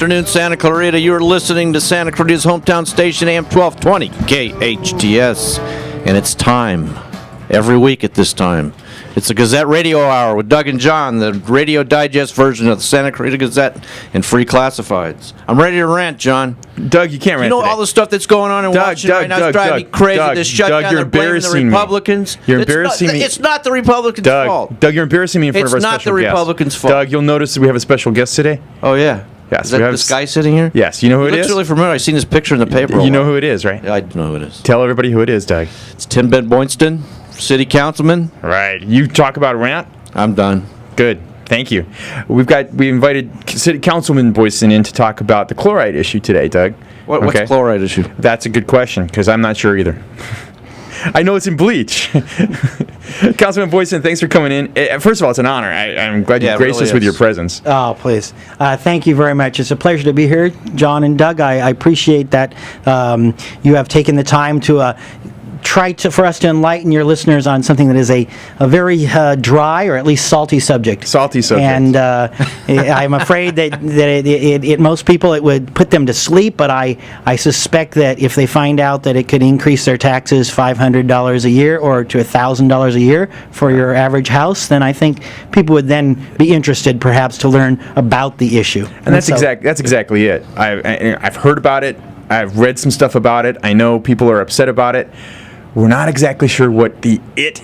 afternoon, Santa Clarita. You're listening to Santa Clarita's hometown station, AM 1220, KHTS. And it's time, every week at this time. It's the Gazette Radio Hour with Doug and John, the radio digest version of the Santa Clarita Gazette and free classifieds. I'm ready to rant, John. Doug, you can't rant You know today. all the stuff that's going on in Washington right now is driving me crazy. This shutdown, they're blaming the Republicans. You're embarrassing me. It's not the Republicans' fault. Doug, you're embarrassing me in front of our special guest. It's not the Republicans' fault. Doug, you'll notice that we have a special guest today. Oh, yeah. Yes, is that this guy sitting here? Yes. You know who it is? Looks really familiar. I've seen his picture in the paper. You know who it is, right? Yeah, I know who it is. Tell everybody who it is, Doug. It's Tim Ben Boynston, city councilman. Right. You talk about rant? I'm done. Good. Thank you. We invited City Councilman Boyson in to talk about the chloride issue today, Doug. What's the chloride issue? That's a good question, because I'm not sure either. I know it's in bleach. Councilman Boyson, thanks for coming in. First of all, it's an honor. I'm glad you graced us with your presence. Oh, please. Thank you very much. It's a pleasure to be here, John and Doug. I appreciate that you have taken the time to for us to enlighten your listeners on something that is a very dry or at least salty subject. Salty subject. And I'm afraid that it most people it would put them to sleep, but I suspect that if they find out that it could increase their taxes $500 a year or to $1,000 a year for your average house, then I think people would then be interested perhaps to learn about the issue. And that's exactly it. I've heard about it. I've read some stuff about it. I know people are upset about it. We're not exactly sure what the it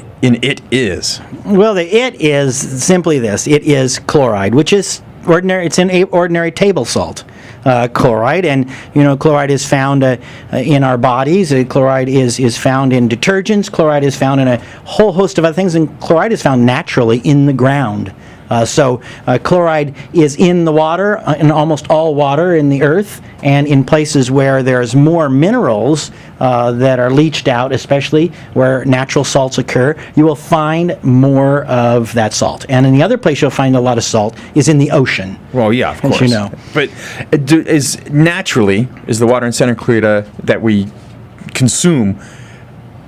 is. Well, the it is simply this. It is chloride, which is ordinary. It's an ordinary table salt. Chloride, and chloride is found in our bodies. Chloride is found in detergents. Chloride is found in a whole host of other things, and chloride is found naturally in the ground. So chloride is in the water, in almost all water in the earth, and in places where there's more minerals that are leached out, especially where natural salts occur, you will find more of that salt. And in the other place you'll find a lot of salt is in the ocean. Well, yeah, of course. As you know. But is the water in Santa Clarita that we consume,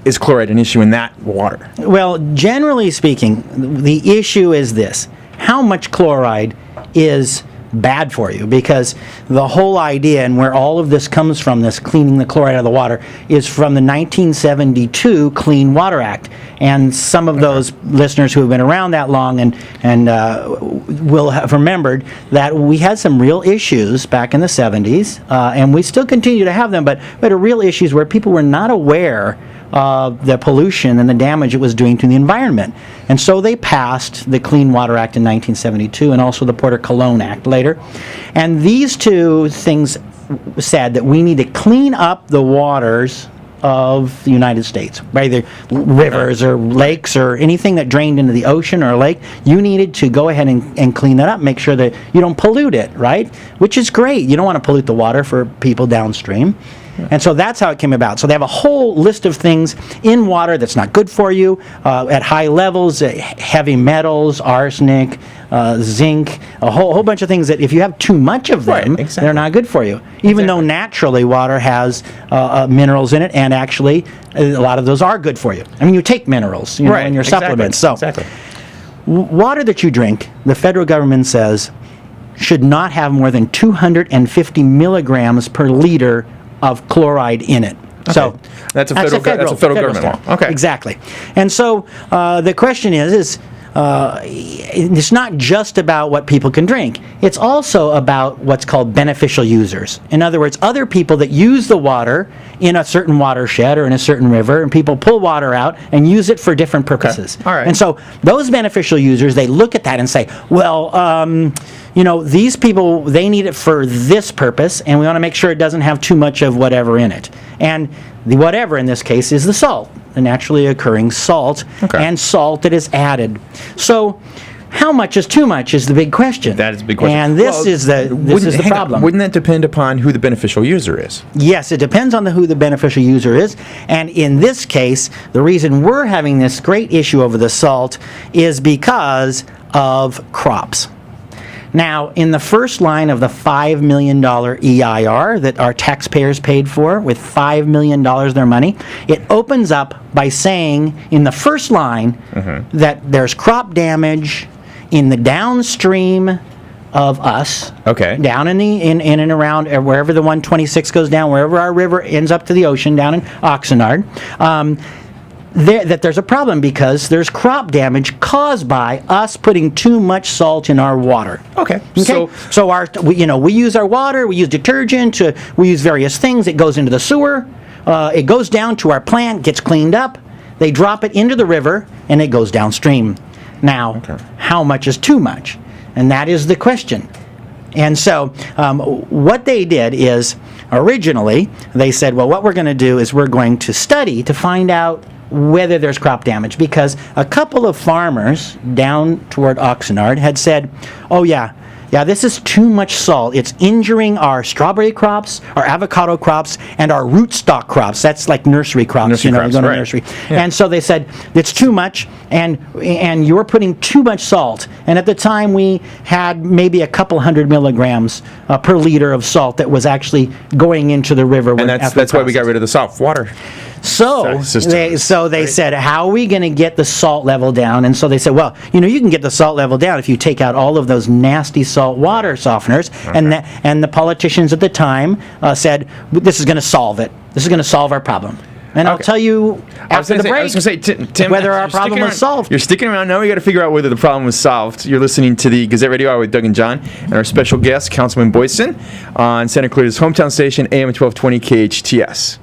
is chloride an issue in that water? Well, generally speaking, the issue is this. How much chloride is bad for you? Because the whole idea and where all of this comes from, this cleaning the chloride out of the water, is from the 1972 Clean Water Act. And some of those listeners who have been around that long and will have remembered that we had some real issues back in the 70s, and we still continue to have them, but we had real issues where people were not aware of the pollution and the damage it was doing to the environment. And so they passed the Clean Water Act in 1972 and also the Porter-Cologne Act later. And these two things said that we need to clean up the waters of the United States, either rivers or lakes or anything that drained into the ocean or a lake. You needed to go ahead and clean that up, make sure that you don't pollute it, right? Which is great. You don't want to pollute the water for people downstream. And so that's how it came about. So they have a whole list of things in water that's not good for you at high levels, heavy metals, arsenic, zinc, a whole bunch of things that if you have too much of them, they're not good for you. Even though naturally water has minerals in it, and actually a lot of those are good for you. I mean, you take minerals in your supplements. So water that you drink, the federal government says, should not have more than 250 milligrams per liter of chloride in it. Okay. So that's a federal government law. Okay. Exactly. And so the question is it's not just about what people can drink. It's also about what's called beneficial users. In other words, other people that use the water in a certain watershed or in a certain river, and people pull water out and use it for different purposes. Okay. All right. And so those beneficial users, they look at that and say, well, these people, they need it for this purpose, and we want to make sure it doesn't have too much of whatever in it. And the whatever in this case is the salt, the naturally occurring salt, and salt that is added. So how much is too much is the big question. That is the big question. And this is the problem. Wouldn't that depend upon who the beneficial user is? Yes, it depends on who the beneficial user is. And in this case, the reason we're having this great issue over the salt is because of crops. Now, in the first line of the $5 million EIR that our taxpayers paid for, with $5 million of their money, it opens up by saying in the first line that there's crop damage in the downstream of us. Okay. Down in and around wherever the 126 goes down, wherever our river ends up to the ocean down in Oxnard. That there's a problem because there's crop damage caused by us putting too much salt in our water. Okay. So we use our water, we use detergent, we use various things. It goes into the sewer, it goes down to our plant, gets cleaned up. They drop it into the river, and it goes downstream. Now, how much is too much? And that is the question. And so what they did is, originally, they said, well, what we're going to do is we're going to study to find out whether there's crop damage, because a couple of farmers down toward Oxnard had said, oh yeah, this is too much salt. It's injuring our strawberry crops, our avocado crops, and our rootstock crops. That's like nursery crops, you go to nursery. Yeah. And so they said, it's too much, and you're putting too much salt. And at the time, we had maybe a couple hundred milligrams per liter of salt that was actually going into the river. And that's why we got rid of the salt water. So they said, how are we going to get the salt level down? And so they said, well, you can get the salt level down if you take out all of those nasty salt water softeners. Okay. And the politicians at the time said, this is going to solve it. This is going to solve our problem. And I'll tell you after the break I was going to say, Tim, whether our problem was solved. You're sticking around now. We got to figure out whether the problem was solved. You're listening to the Gazette Radio Hour with Doug and John and our special guest, Councilman Boyson, on Santa Clarita's hometown station, AM 1220 KHTS.